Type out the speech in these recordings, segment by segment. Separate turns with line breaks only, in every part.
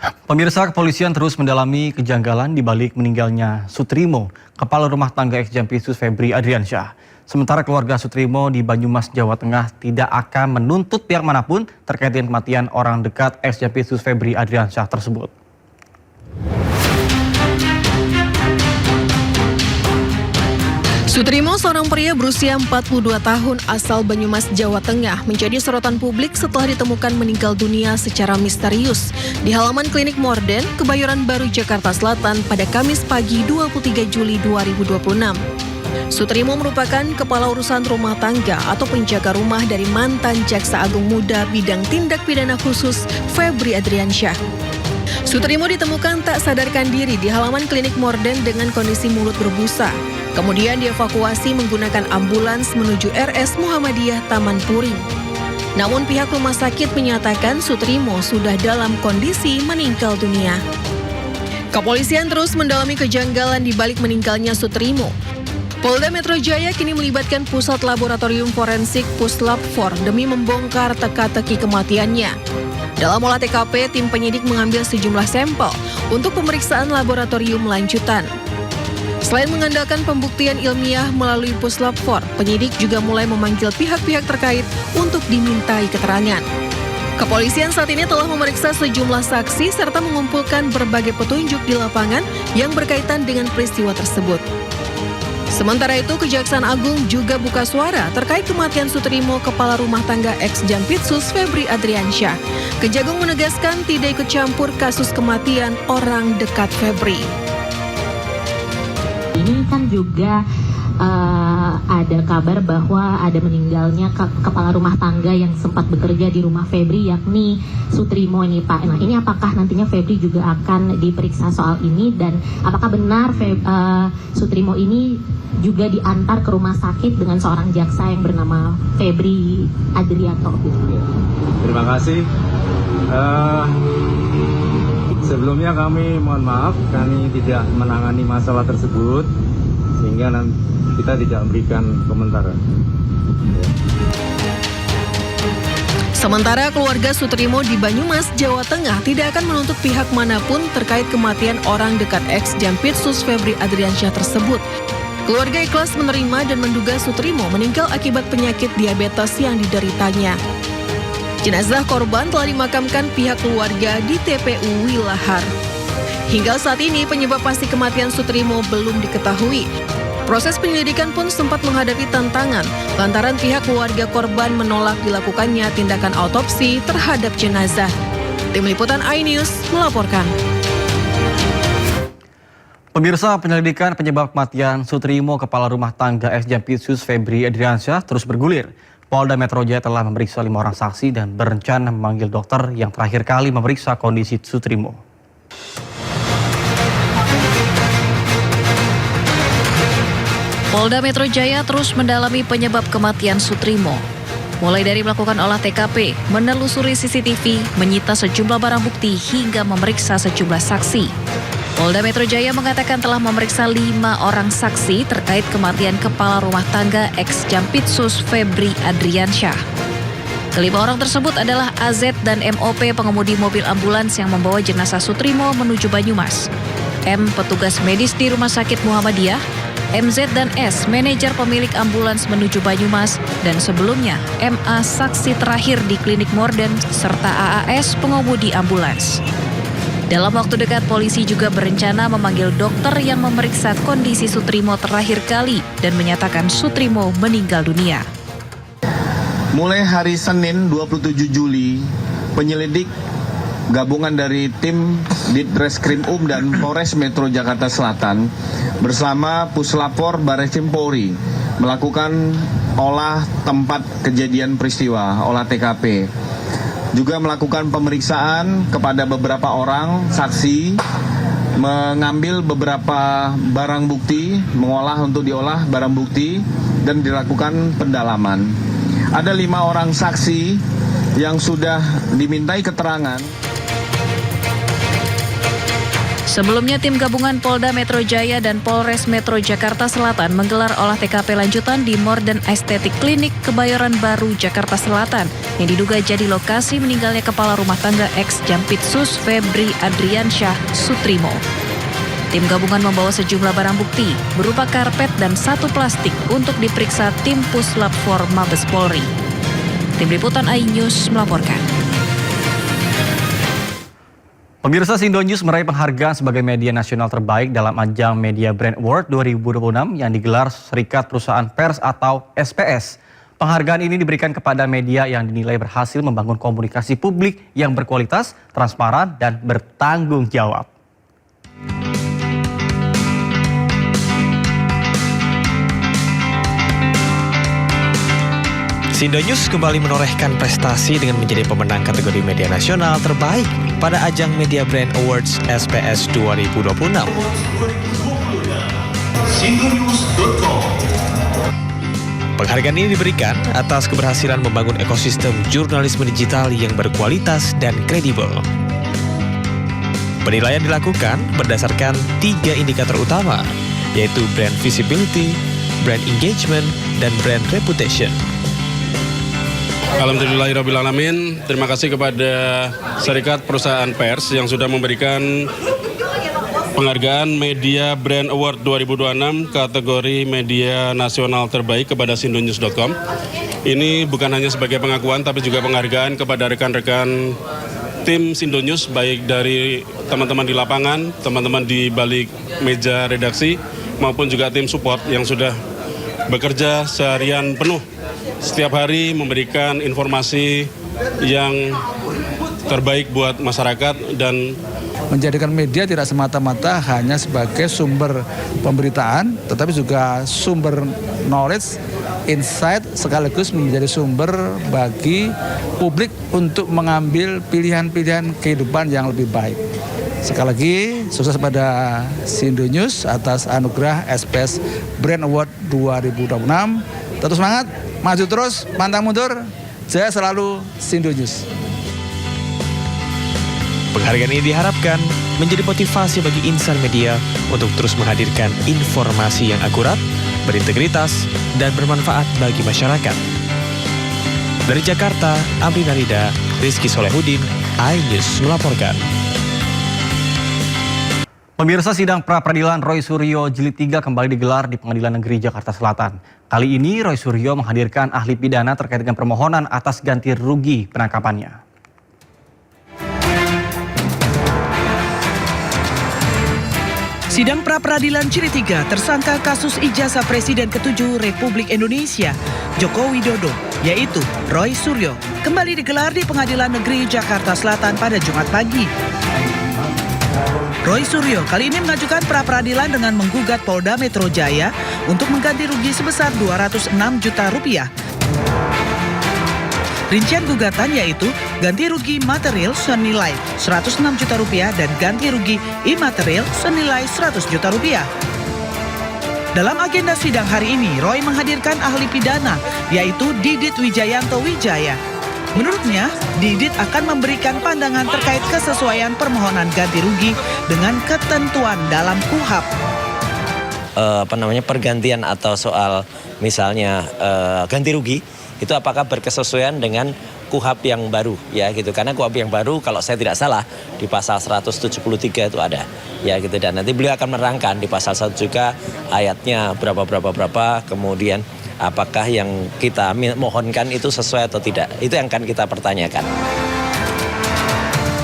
Pemirsa, kepolisian terus mendalami kejanggalan di balik meninggalnya Sutrimo, kepala rumah tangga ex-Jampitsus Febri Adriansyah. Sementara keluarga Sutrimo di Banyumas, Jawa Tengah tidak akan menuntut pihak manapun terkait dengan kematian orang dekat ex-Jampitsus Febri Adriansyah tersebut.
Sutrimo, seorang pria berusia 42 tahun asal Banyumas, Jawa Tengah, menjadi sorotan publik setelah ditemukan meninggal dunia secara misterius di halaman klinik Morden, Kebayoran Baru, Jakarta Selatan pada Kamis pagi 23 Juli 2026. Sutrimo merupakan kepala urusan rumah tangga atau penjaga rumah dari mantan Jaksa Agung Muda bidang tindak pidana khusus Febri Adriansyah. Sutrimo ditemukan tak sadarkan diri di halaman klinik Morden dengan kondisi mulut berbusa. Kemudian dievakuasi menggunakan ambulans menuju RS Muhammadiyah Taman Puring. Namun pihak rumah sakit menyatakan Sutrimo sudah dalam kondisi meninggal dunia. Kepolisian terus mendalami kejanggalan di balik meninggalnya Sutrimo. Polda Metro Jaya kini melibatkan Pusat Laboratorium Forensik Puslap 4 demi membongkar teka-teki kematiannya. Dalam olah TKP, tim penyidik mengambil sejumlah sampel untuk pemeriksaan laboratorium lanjutan. Selain mengandalkan pembuktian ilmiah melalui Puslap 4, penyidik juga mulai memanggil pihak-pihak terkait untuk dimintai keterangan. Kepolisian saat ini telah memeriksa sejumlah saksi serta mengumpulkan berbagai petunjuk di lapangan yang berkaitan dengan peristiwa tersebut. Sementara itu, Kejaksaan Agung juga buka suara terkait kematian Sutrimo, kepala rumah tangga ex-Jampitsus Febri Adriansyah. Kejagung menegaskan tidak ikut campur kasus kematian orang dekat Febri.
Ini kan juga ada kabar bahwa ada meninggalnya kepala rumah tangga yang sempat bekerja di rumah Febri, yakni Sutrimo ini, Pak. Nah, ini apakah nantinya Febri juga akan diperiksa soal ini, dan apakah benar Sutrimo ini juga diantar ke rumah sakit dengan seorang jaksa yang bernama Febri Adrianto?
Terima kasih. Sebelumnya kami mohon maaf, kami tidak menangani masalah tersebut sehingga kita tidak memberikan komentar.
Sementara keluarga Sutrimo di Banyumas, Jawa Tengah tidak akan menuntut pihak manapun terkait kematian orang dekat ex-Jampitsus Febri Adriansyah tersebut. Keluarga ikhlas menerima dan menduga Sutrimo meninggal akibat penyakit diabetes yang dideritanya. Jenazah korban telah dimakamkan pihak keluarga di TPU Wilahar. Hingga saat ini penyebab pasti kematian Sutrimo belum diketahui. Proses penyelidikan pun sempat menghadapi tantangan lantaran pihak keluarga korban menolak dilakukannya tindakan autopsi terhadap jenazah. Tim Liputan iNews melaporkan.
Pemirsa, penyelidikan penyebab kematian Sutrimo, kepala rumah tangga ex-Jampitsus Febri Adriansyah, terus bergulir. Polda Metro Jaya telah memeriksa 5 orang saksi dan berencana memanggil dokter yang terakhir kali memeriksa kondisi Sutrimo.
Polda Metro Jaya terus mendalami penyebab kematian Sutrimo. Mulai dari melakukan olah TKP, menelusuri CCTV, menyita sejumlah barang bukti hingga memeriksa sejumlah saksi. Polda Metro Jaya mengatakan telah memeriksa 5 orang saksi terkait kematian kepala rumah tangga ex-Jampitsus Febri Adriansyah. Kelima orang tersebut adalah AZ dan MOP, pengemudi mobil ambulans yang membawa jenazah Sutrimo menuju Banyumas, M, petugas medis di Rumah Sakit Muhammadiyah, MZ dan S, manajer pemilik ambulans menuju Banyumas, dan sebelumnya MA, saksi terakhir di klinik Morden, serta AAS, pengemudi ambulans. Dalam waktu dekat, polisi juga berencana memanggil dokter yang memeriksa kondisi Sutrimo terakhir kali dan menyatakan Sutrimo meninggal dunia.
Mulai hari Senin 27 Juli, penyelidik gabungan dari tim Ditreskrim dan Polres Metro Jakarta Selatan bersama Puslapor Barreskrim Polri melakukan olah tempat kejadian peristiwa, olah TKP. Juga melakukan pemeriksaan kepada beberapa orang saksi, mengambil beberapa barang bukti, mengolah untuk diolah barang bukti, dan dilakukan pendalaman. Ada 5 orang saksi yang sudah dimintai keterangan.
Sebelumnya tim gabungan Polda Metro Jaya dan Polres Metro Jakarta Selatan menggelar olah TKP lanjutan di Morden Estetik Klinik Kebayoran Baru, Jakarta Selatan yang diduga jadi lokasi meninggalnya kepala rumah tangga ex-Jampitsus Febri Adriansyah Sutrimo. Tim gabungan membawa sejumlah barang bukti berupa karpet dan 1 plastik untuk diperiksa tim Puslap 4 Mabes Polri. Tim Liputan iNews melaporkan.
Pemirsa, Sindo News meraih penghargaan sebagai media nasional terbaik dalam ajang Media Brand Award 2026 yang digelar Serikat Perusahaan Pers atau SPS. Penghargaan ini diberikan kepada media yang dinilai berhasil membangun komunikasi publik yang berkualitas, transparan, dan bertanggung jawab.
Sindo News kembali menorehkan prestasi dengan menjadi pemenang kategori media nasional terbaik pada ajang Media Brand Awards SPS 2026. Penghargaan ini diberikan atas keberhasilan membangun ekosistem jurnalisme digital yang berkualitas dan kredibel. Penilaian dilakukan berdasarkan 3 indikator utama, yaitu brand visibility, brand engagement, dan brand reputation.
Alhamdulillahirrabbilalamin, terima kasih kepada Serikat Perusahaan Pers yang sudah memberikan penghargaan Media Brand Award 2026 kategori media nasional terbaik kepada sindonews.com. Ini bukan hanya sebagai pengakuan tapi juga penghargaan kepada rekan-rekan tim Sindo News, baik dari teman-teman di lapangan, teman-teman di balik meja redaksi, maupun juga tim support yang sudah bekerja seharian penuh setiap hari memberikan informasi yang terbaik buat masyarakat dan
menjadikan media tidak semata-mata hanya sebagai sumber pemberitaan, tetapi juga sumber knowledge, insight, sekaligus menjadi sumber bagi publik untuk mengambil pilihan-pilihan kehidupan yang lebih baik. Sekali lagi, sukses pada Sindo News atas anugerah SPS Brand Award 2026. Tetap semangat, maju terus, pantang mundur, jaya selalu Sindo News.
Penghargaan ini diharapkan menjadi motivasi bagi insan media untuk terus menghadirkan informasi yang akurat, berintegritas, dan bermanfaat bagi masyarakat. Dari Jakarta, Amrina Rida, Rizky Solehudin, iNews melaporkan.
Pemirsa, sidang pra-peradilan Roy Suryo Jilid 3 kembali digelar di Pengadilan Negeri Jakarta Selatan. Kali ini Roy Suryo menghadirkan ahli pidana terkait dengan permohonan atas ganti rugi penangkapannya.
Sidang pra-peradilan Jilid 3 tersangka kasus ijazah Presiden ke-7 Republik Indonesia Joko Widodo, yaitu Roy Suryo, kembali digelar di Pengadilan Negeri Jakarta Selatan pada Jumat pagi. Roy Suryo kali ini mengajukan pra-peradilan dengan menggugat Polda Metro Jaya untuk mengganti rugi sebesar 206 juta rupiah. Rincian gugatan yaitu ganti rugi material senilai 106 juta rupiah dan ganti rugi imaterial senilai 100 juta rupiah. Dalam agenda sidang hari ini, Roy menghadirkan ahli pidana yaitu Didit Wijayanto Wijaya. Menurutnya, Didit akan memberikan pandangan terkait kesesuaian permohonan ganti rugi dengan ketentuan dalam KUHAP.
Pergantian atau soal misalnya ganti rugi itu apakah berkesesuaian dengan KUHAP yang baru ya gitu, karena KUHAP yang baru kalau saya tidak salah di pasal 173 itu ada ya gitu, dan nanti beliau akan menerangkan di pasal 1 juga ayatnya berapa kemudian apakah yang kita mohonkan itu sesuai atau tidak, itu yang akan kita pertanyakan.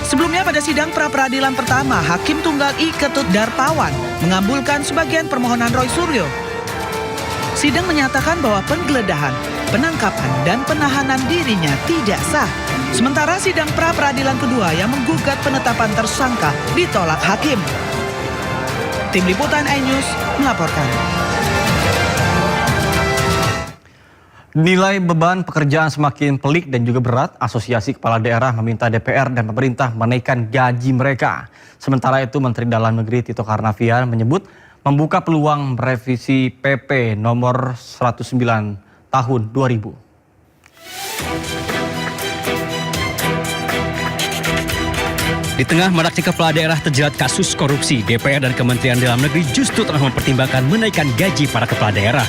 Sebelumnya pada sidang pra-peradilan pertama, Hakim Tunggal I Ketut Darpawan mengabulkan sebagian permohonan Roy Suryo. Sidang menyatakan bahwa penggeledahan, penangkapan, dan penahanan dirinya tidak sah. Sementara sidang pra-peradilan kedua yang menggugat penetapan tersangka ditolak hakim. Tim Liputan iNews melaporkan.
Nilai beban pekerjaan semakin pelik dan juga berat, Asosiasi Kepala Daerah meminta DPR dan pemerintah menaikkan gaji mereka. Sementara itu, Menteri Dalam Negeri Tito Karnavian menyebut membuka peluang merevisi PP nomor 109 tahun 2000.
Di tengah maraknya kepala daerah terjerat kasus korupsi, DPR dan Kementerian Dalam Negeri justru tengah mempertimbangkan menaikkan gaji para kepala daerah.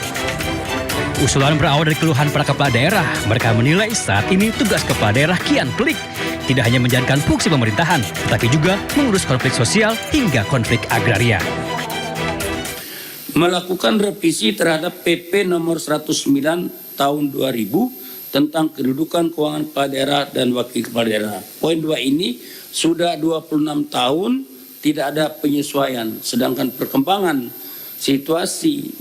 Usulan berawal dari keluhan para kepala daerah. Mereka menilai saat ini tugas kepala daerah kian pelik. Tidak hanya menjalankan fungsi pemerintahan, tetapi juga mengurus konflik sosial hingga konflik agraria.
Melakukan revisi terhadap PP nomor 109 tahun 2000 tentang kedudukan keuangan kepala daerah dan wakil kepala daerah. Poin 2 ini sudah 26 tahun tidak ada penyesuaian, sedangkan perkembangan situasi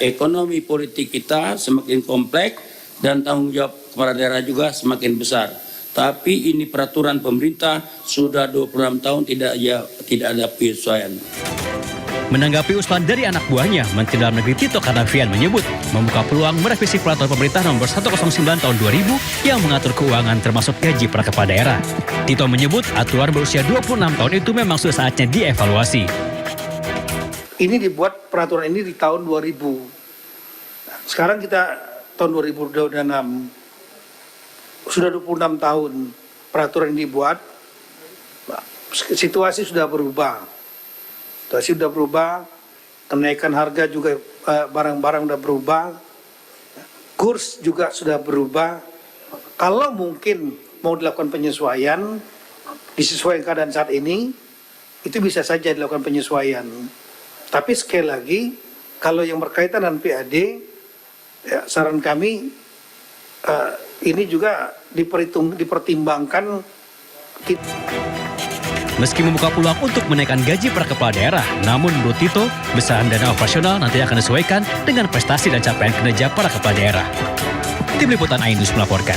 ekonomi politik kita semakin kompleks dan tanggung jawab kepala daerah juga semakin besar. Tapi ini peraturan pemerintah sudah 26 tahun tidak ada penyesuaian.
Menanggapi usulan dari anak buahnya, Menteri Dalam Negeri Tito Karnavian menyebut membuka peluang merevisi peraturan pemerintah nomor 109 tahun 2000 yang mengatur keuangan termasuk gaji para kepala daerah. Tito menyebut aturan berusia 26 tahun itu memang sudah saatnya dievaluasi.
Ini dibuat peraturan ini di tahun 2000. Sekarang kita tahun 2026. Sudah 26 tahun peraturan ini dibuat. Situasi sudah berubah. Kenaikan harga juga barang-barang sudah berubah, kurs juga sudah berubah. Kalau mungkin mau dilakukan penyesuaian, disesuaikan keadaan saat ini, itu bisa saja dilakukan penyesuaian. Tapi sekali lagi, kalau yang berkaitan dengan PAD, saran kami ini juga dipertimbangkan.
Meski membuka peluang untuk menaikkan gaji para kepala daerah, namun menurut Tito, besaran dana operasional nanti akan disesuaikan dengan prestasi dan capaian kinerja para kepala daerah. Tim Liputan Ainus melaporkan.